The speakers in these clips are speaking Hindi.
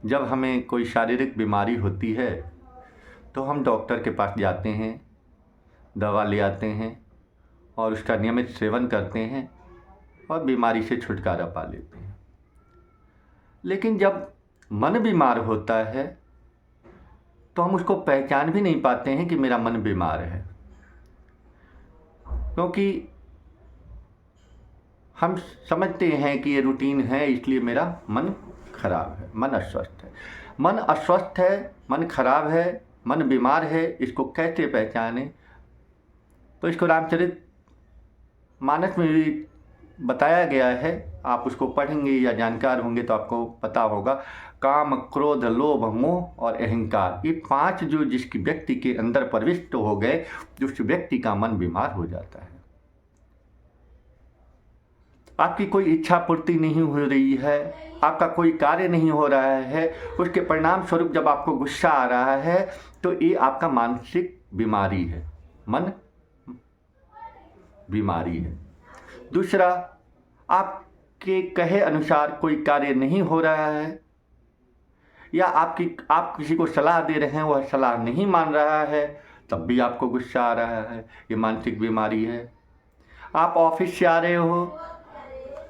जब हमें कोई शारीरिक बीमारी होती है तो हम डॉक्टर के पास जाते हैं, दवा ले आते हैं और उसका नियमित सेवन करते हैं और बीमारी से छुटकारा पा लेते हैं। लेकिन जब मन बीमार होता है तो हम उसको पहचान भी नहीं पाते हैं कि मेरा मन बीमार है, क्योंकि हम समझते हैं कि ये रूटीन है इसलिए मेरा मन खराब है, मन अस्वस्थ है। मन अस्वस्थ है, मन खराब है, मन बीमार है, इसको कैसे पहचानें? तो इसको रामचरित मानस में भी बताया गया है। आप उसको पढ़ेंगे या जानकार होंगे तो आपको पता होगा। काम, क्रोध, लोभ, मोह और अहंकार, ये 5 जो जिसकी व्यक्ति के अंदर प्रविष्ट हो गए, उस व्यक्ति का मन बीमार हो जाता है। आपकी कोई इच्छा पूर्ति नहीं हो रही है, आपका कोई कार्य नहीं हो रहा है, उसके परिणाम स्वरूप जब आपको गुस्सा आ रहा है तो ये आपका मानसिक बीमारी है, मन बीमारी है। दूसरा, आपके कहे अनुसार कोई कार्य नहीं हो रहा है या आप किसी को सलाह दे रहे हैं, वह सलाह नहीं मान रहा है, तब भी आपको गुस्सा आ रहा है, ये मानसिक बीमारी है। आप ऑफिस से आ रहे हो,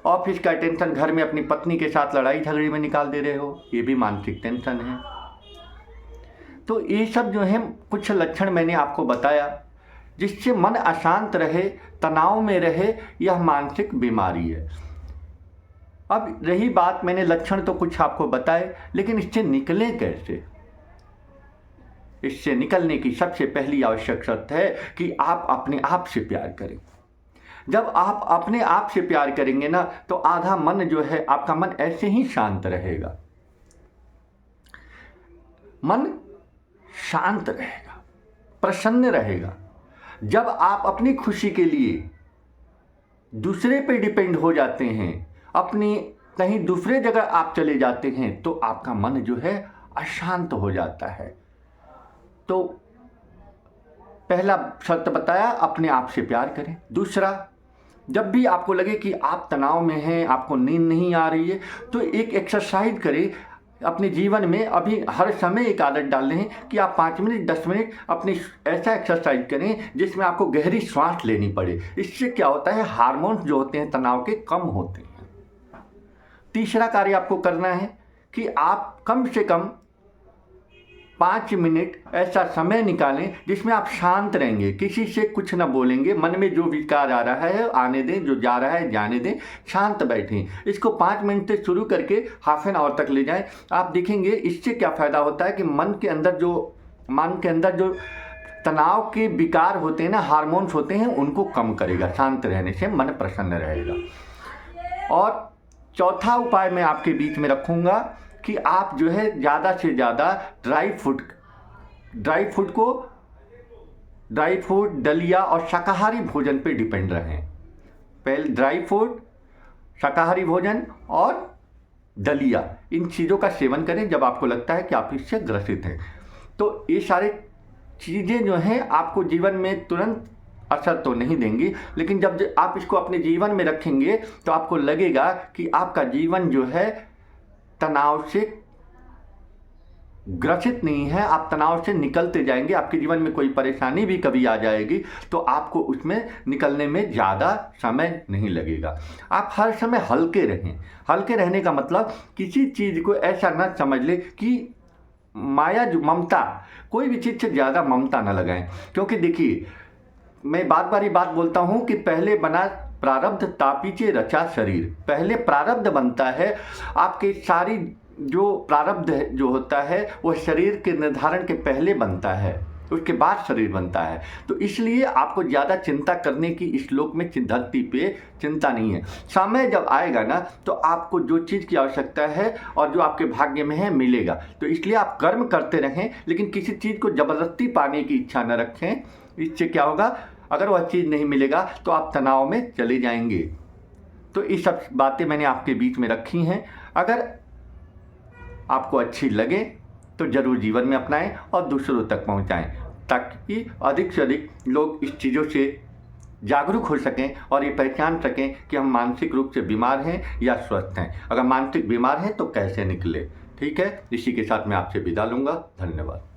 ऑफिस का टेंशन घर में अपनी पत्नी के साथ लड़ाई झगड़े में निकाल दे रहे हो, ये भी मानसिक टेंशन है। तो ये सब जो है कुछ लक्षण मैंने आपको बताया जिससे मन अशांत रहे, तनाव में रहे, यह मानसिक बीमारी है। अब रही बात, मैंने लक्षण तो कुछ आपको बताए, लेकिन इससे निकलें कैसे? इससे निकलने की सबसे पहली आवश्यक शर्त है कि आप अपने आप से प्यार करें। जब आप अपने आप से प्यार करेंगे ना, तो आधा मन जो है आपका मन ऐसे ही शांत रहेगा, मन शांत रहेगा, प्रसन्न रहेगा। जब आप अपनी खुशी के लिए दूसरे पे डिपेंड हो जाते हैं, अपनी कहीं दूसरे जगह आप चले जाते हैं, तो आपका मन जो है अशांत हो जाता है। तो पहला शर्त बताया, अपने आप से प्यार करें। दूसरा, जब भी आपको लगे कि आप तनाव में हैं, आपको नींद नहीं आ रही है, तो एक एक्सरसाइज करें अपने जीवन में। अभी हर समय एक आदत डाल लें कि आप 5 मिनट 10 मिनट अपनी ऐसा एक्सरसाइज करें जिसमें आपको गहरी सांस लेनी पड़े। इससे क्या होता है, हार्मोन्स जो होते हैं तनाव के, कम होते हैं। तीसरा कार्य आपको करना है कि आप कम से कम 5 मिनट ऐसा समय निकालें जिसमें आप शांत रहेंगे, किसी से कुछ ना बोलेंगे, मन में जो विकार आ रहा है आने दें, जो जा रहा है जाने दें, शांत बैठें। इसको 5 मिनट से शुरू करके हाफ एन आवर तक ले जाएं। आप देखेंगे इससे क्या फ़ायदा होता है कि मन के अंदर जो तनाव के विकार होते हैं ना, हार्मोन्स होते हैं, उनको कम करेगा। शांत रहने से मन प्रसन्न रहेगा। और चौथा उपाय मैं आपके बीच में रखूँगा कि आप जो है ज़्यादा से ज़्यादा ड्राई फ्रूट, दलिया और शाकाहारी भोजन पे डिपेंड रहें। पहले ड्राई फ्रूट, शाकाहारी भोजन और दलिया, इन चीज़ों का सेवन करें जब आपको लगता है कि आप इससे ग्रसित हैं। तो ये सारे चीज़ें जो हैं आपको जीवन में तुरंत असर तो नहीं देंगी, लेकिन जब आप इसको अपने जीवन में रखेंगे तो आपको लगेगा कि आपका जीवन जो है तनाव से ग्रसित नहीं है, आप तनाव से निकलते जाएंगे। आपके जीवन में कोई परेशानी भी कभी आ जाएगी तो आपको उसमें निकलने में ज़्यादा समय नहीं लगेगा। आप हर समय हल्के रहें। हल्के रहने का मतलब किसी चीज़ को ऐसा न समझ ले कि माया, जो ममता, कोई भी चीज़ से ज़्यादा ममता न लगाएं। क्योंकि देखिए, मैं बार बात बोलता हूँ कि पहले बना प्रारब्ध तापीचे रचा शरीर। पहले प्रारब्ध बनता है, आपके सारी जो प्रारब्ध जो होता है वो शरीर के निर्धारण के पहले बनता है, उसके बाद शरीर बनता है। तो इसलिए आपको ज़्यादा चिंता करने की इस लोक में, धरती पे चिंता नहीं है। समय जब आएगा ना तो आपको जो चीज़ की आवश्यकता है और जो आपके भाग्य में है मिलेगा। तो इसलिए आप कर्म करते रहें, लेकिन किसी चीज़ को ज़बरदस्ती पाने की इच्छा न रखें। इससे क्या होगा, अगर वह चीज़ नहीं मिलेगा तो आप तनाव में चले जाएंगे। तो ये सब बातें मैंने आपके बीच में रखी हैं। अगर आपको अच्छी लगे तो ज़रूर जीवन में अपनाएं और दूसरों तक पहुंचाएं, ताकि अधिक से अधिक लोग इस चीज़ों से जागरूक हो सकें और ये पहचान सकें कि हम मानसिक रूप से बीमार हैं या स्वस्थ हैं। अगर मानसिक बीमार हैं तो कैसे निकले। ठीक है, इसी के साथ मैं आपसे विदा लूँगा। धन्यवाद।